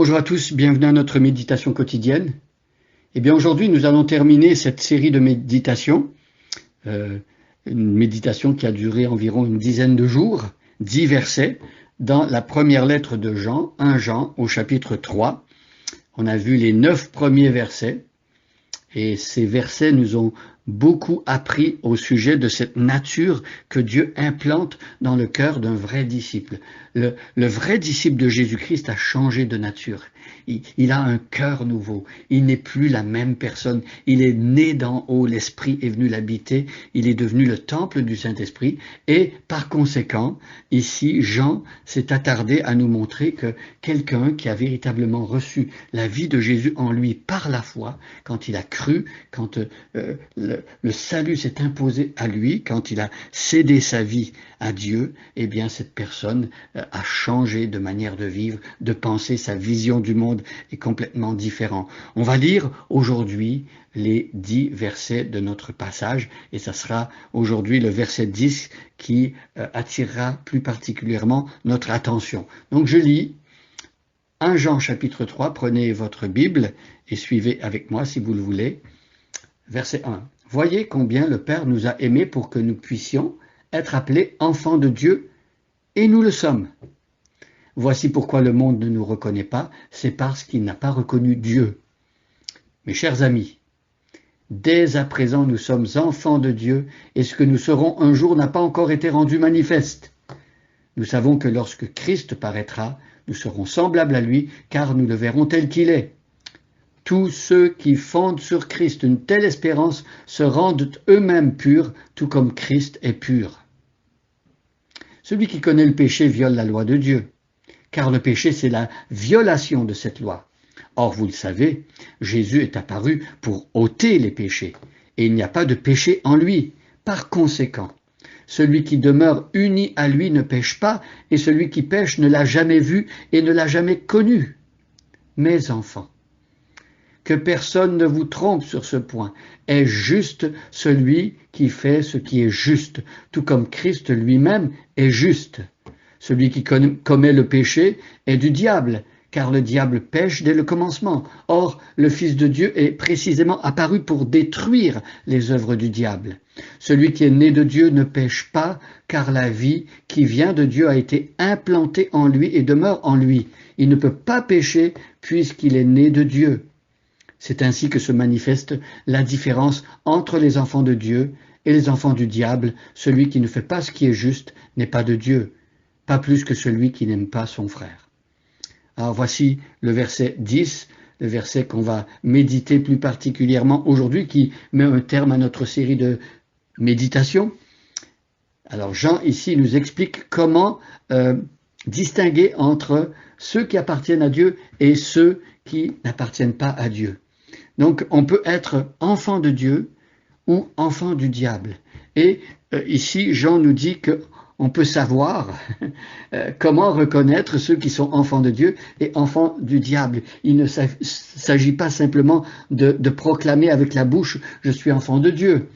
Bonjour à tous, bienvenue à notre méditation quotidienne. Eh bien aujourd'hui nous allons terminer cette série de méditations, une méditation qui a duré environ une dizaine de jours, 10 versets, dans la première lettre de Jean, 1 Jean au chapitre 3. On a vu les 9 premiers versets et ces versets nous ont beaucoup appris au sujet de cette nature que Dieu implante dans le cœur d'un vrai disciple. Le vrai disciple de Jésus-Christ a changé de nature. Il a un cœur nouveau. Il n'est plus la même personne. Il est né d'en haut. L'Esprit est venu l'habiter. Il est devenu le temple du Saint-Esprit. Et par conséquent, ici, Jean s'est attardé à nous montrer que quelqu'un qui a véritablement reçu la vie de Jésus en lui par la foi, quand il a cru, quand le salut s'est imposé à lui, quand il a cédé sa vie à Dieu, eh bien cette personne a changé de manière de vivre, de penser, sa vision du monde est complètement différente. On va lire aujourd'hui les 10 versets de notre passage et ça sera aujourd'hui le verset 10 qui attirera plus particulièrement notre attention. Donc je lis 1 Jean chapitre 3, prenez votre Bible et suivez avec moi si vous le voulez. Verset 1. Voyez combien le Père nous a aimés pour que nous puissions être appelés enfants de Dieu, et nous le sommes. Voici pourquoi le monde ne nous reconnaît pas, c'est parce qu'il n'a pas reconnu Dieu. Mes chers amis, dès à présent nous sommes enfants de Dieu, et ce que nous serons un jour n'a pas encore été rendu manifeste. Nous savons que lorsque Christ paraîtra, nous serons semblables à lui, car nous le verrons tel qu'il est. Tous ceux qui fondent sur Christ une telle espérance se rendent eux-mêmes purs, tout comme Christ est pur. Celui qui connaît le péché viole la loi de Dieu, car le péché c'est la violation de cette loi. Or, vous le savez, Jésus est apparu pour ôter les péchés, et il n'y a pas de péché en lui. Par conséquent, celui qui demeure uni à lui ne pêche pas, et celui qui pêche ne l'a jamais vu et ne l'a jamais connu. Mes enfants, que personne ne vous trompe sur ce point. Est juste celui qui fait ce qui est juste, tout comme Christ lui-même est juste. Celui qui commet le péché est du diable, car le diable pêche dès le commencement. Or, le Fils de Dieu est précisément apparu pour détruire les œuvres du diable. Celui qui est né de Dieu ne pêche pas, car la vie qui vient de Dieu a été implantée en lui et demeure en lui. Il ne peut pas pécher puisqu'il est né de Dieu. C'est ainsi que se manifeste la différence entre les enfants de Dieu et les enfants du diable. Celui qui ne fait pas ce qui est juste n'est pas de Dieu, pas plus que celui qui n'aime pas son frère. Alors voici le verset 10, le verset qu'on va méditer plus particulièrement aujourd'hui, qui met un terme à notre série de méditations. Alors Jean ici nous explique comment distinguer entre ceux qui appartiennent à Dieu et ceux qui n'appartiennent pas à Dieu. Donc on peut être enfant de Dieu ou enfant du diable. Et ici Jean nous dit qu'on peut savoir comment reconnaître ceux qui sont enfants de Dieu et enfants du diable. Il ne s'agit pas simplement de proclamer avec la bouche « je suis enfant de Dieu ».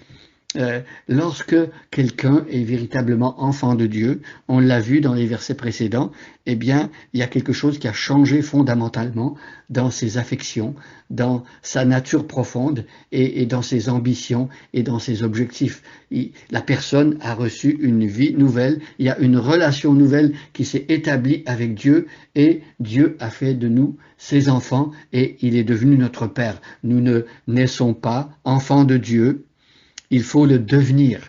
Lorsque quelqu'un est véritablement enfant de Dieu, on l'a vu dans les versets précédents, eh bien, il y a quelque chose qui a changé fondamentalement dans ses affections, dans sa nature profonde et dans ses ambitions et dans ses objectifs. La personne a reçu une vie nouvelle, il y a une relation nouvelle qui s'est établie avec Dieu et Dieu a fait de nous ses enfants et il est devenu notre Père. Nous ne naissons pas enfants de Dieu. Il faut le devenir.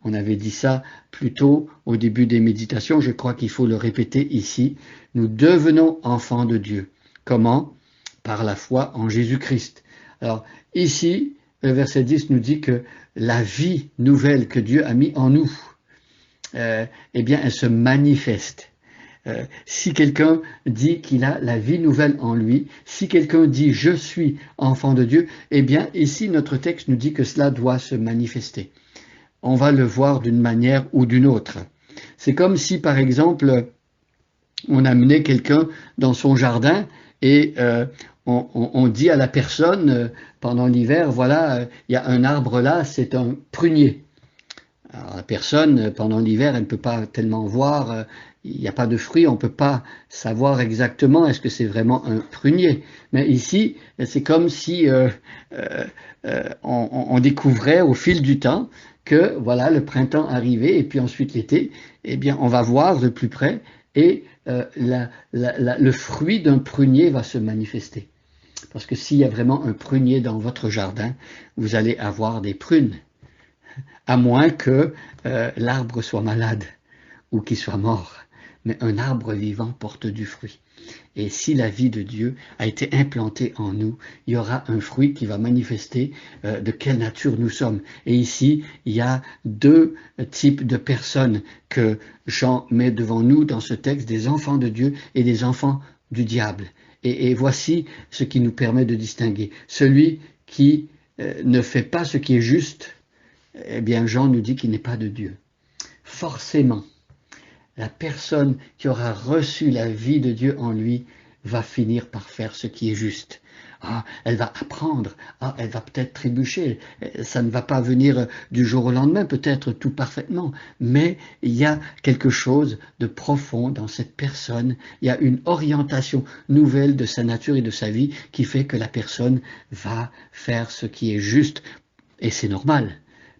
On avait dit ça plus tôt au début des méditations, je crois qu'il faut le répéter ici. Nous devenons enfants de Dieu. Comment? Par la foi en Jésus-Christ. Alors ici, le verset 10 nous dit que la vie nouvelle que Dieu a mis en nous, eh bien, elle se manifeste. Si quelqu'un dit qu'il a la vie nouvelle en lui, si quelqu'un dit « je suis enfant de Dieu », eh bien ici notre texte nous dit que cela doit se manifester. On va le voir d'une manière ou d'une autre. C'est comme si par exemple on amenait quelqu'un dans son jardin et on dit à la personne pendant l'hiver, voilà, il y a un arbre là, c'est un prunier. Alors, la personne, pendant l'hiver, elle ne peut pas tellement voir, il n'y a pas de fruit, on ne peut pas savoir exactement est-ce que c'est vraiment un prunier. Mais ici, c'est comme si on découvrait au fil du temps que voilà, le printemps arrivait et puis ensuite l'été, eh bien, on va voir de plus près et le fruit d'un prunier va se manifester. Parce que s'il y a vraiment un prunier dans votre jardin, vous allez avoir des prunes, à moins que l'arbre soit malade ou qu'il soit mort. Mais un arbre vivant porte du fruit. Et si la vie de Dieu a été implantée en nous, il y aura un fruit qui va manifester de quelle nature nous sommes. Et ici, il y a deux types de personnes que Jean met devant nous dans ce texte, des enfants de Dieu et des enfants du diable. Et voici ce qui nous permet de distinguer. Celui qui ne fait pas ce qui est juste, eh bien Jean nous dit qu'il n'est pas de Dieu. Forcément, la personne qui aura reçu la vie de Dieu en lui va finir par faire ce qui est juste. Elle va apprendre, elle va peut-être trébucher, ça ne va pas venir du jour au lendemain, peut-être tout parfaitement, mais il y a quelque chose de profond dans cette personne, il y a une orientation nouvelle de sa nature et de sa vie qui fait que la personne va faire ce qui est juste, et c'est normal,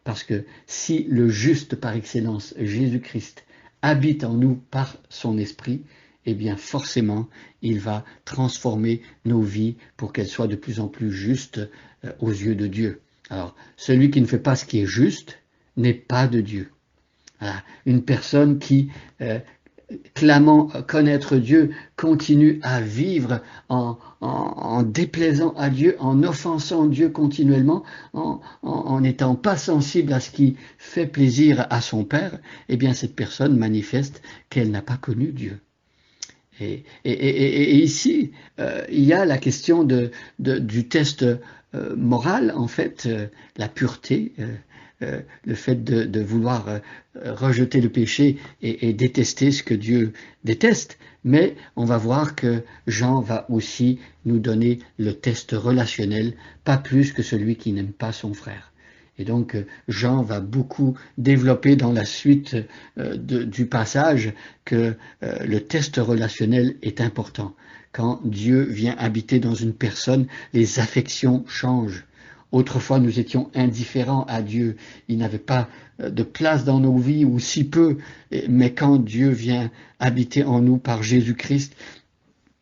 parce que si le juste par excellence, Jésus-Christ, habite en nous par son esprit, eh bien forcément, il va transformer nos vies pour qu'elles soient de plus en plus justes aux yeux de Dieu. Alors, celui qui ne fait pas ce qui est juste n'est pas de Dieu. Voilà. Une personne qui, clamant connaître Dieu, continue à vivre en déplaisant à Dieu, en offensant Dieu continuellement, en n'étant pas sensible à ce qui fait plaisir à son Père, eh bien cette personne manifeste qu'elle n'a pas connu Dieu. Et ici, il y a la question du test moral, en fait, la pureté, le fait de vouloir rejeter le péché et détester ce que Dieu déteste. Mais on va voir que Jean va aussi nous donner le test relationnel, pas plus que celui qui n'aime pas son frère. Et donc Jean va beaucoup développer dans la suite du passage que le test relationnel est important. Quand Dieu vient habiter dans une personne, les affections changent. Autrefois, nous étions indifférents à Dieu. Il n'avait pas de place dans nos vies, ou si peu. Mais quand Dieu vient habiter en nous par Jésus-Christ,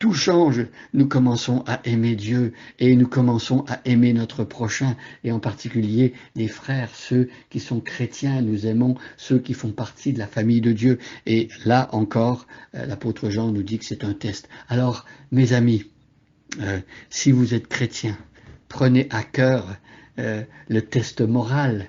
tout change. Nous commençons à aimer Dieu et nous commençons à aimer notre prochain, et en particulier les frères, ceux qui sont chrétiens. Nous aimons ceux qui font partie de la famille de Dieu. Et là encore, l'apôtre Jean nous dit que c'est un test. Alors, mes amis, si vous êtes chrétiens, prenez à cœur le test moral.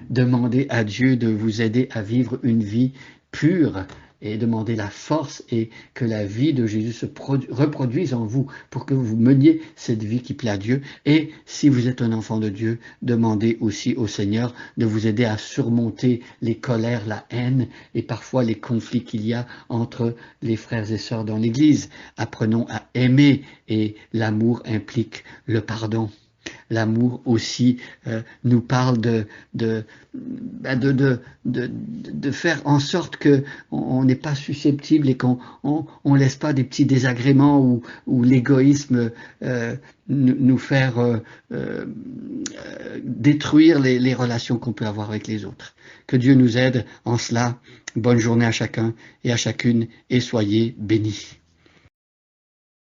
Demandez à Dieu de vous aider à vivre une vie pure et demandez la force et que la vie de Jésus se reproduise en vous pour que vous meniez cette vie qui plaît à Dieu. Et si vous êtes un enfant de Dieu, demandez aussi au Seigneur de vous aider à surmonter les colères, la haine et parfois les conflits qu'il y a entre les frères et sœurs dans l'Église. Apprenons à aimer, et l'amour implique le pardon. L'amour aussi nous parle de faire en sorte qu'on n'est pas susceptible et qu'on laisse pas des petits désagréments ou l'égoïsme nous faire détruire les relations qu'on peut avoir avec les autres. Que Dieu nous aide en cela. Bonne journée à chacun et à chacune, et soyez bénis.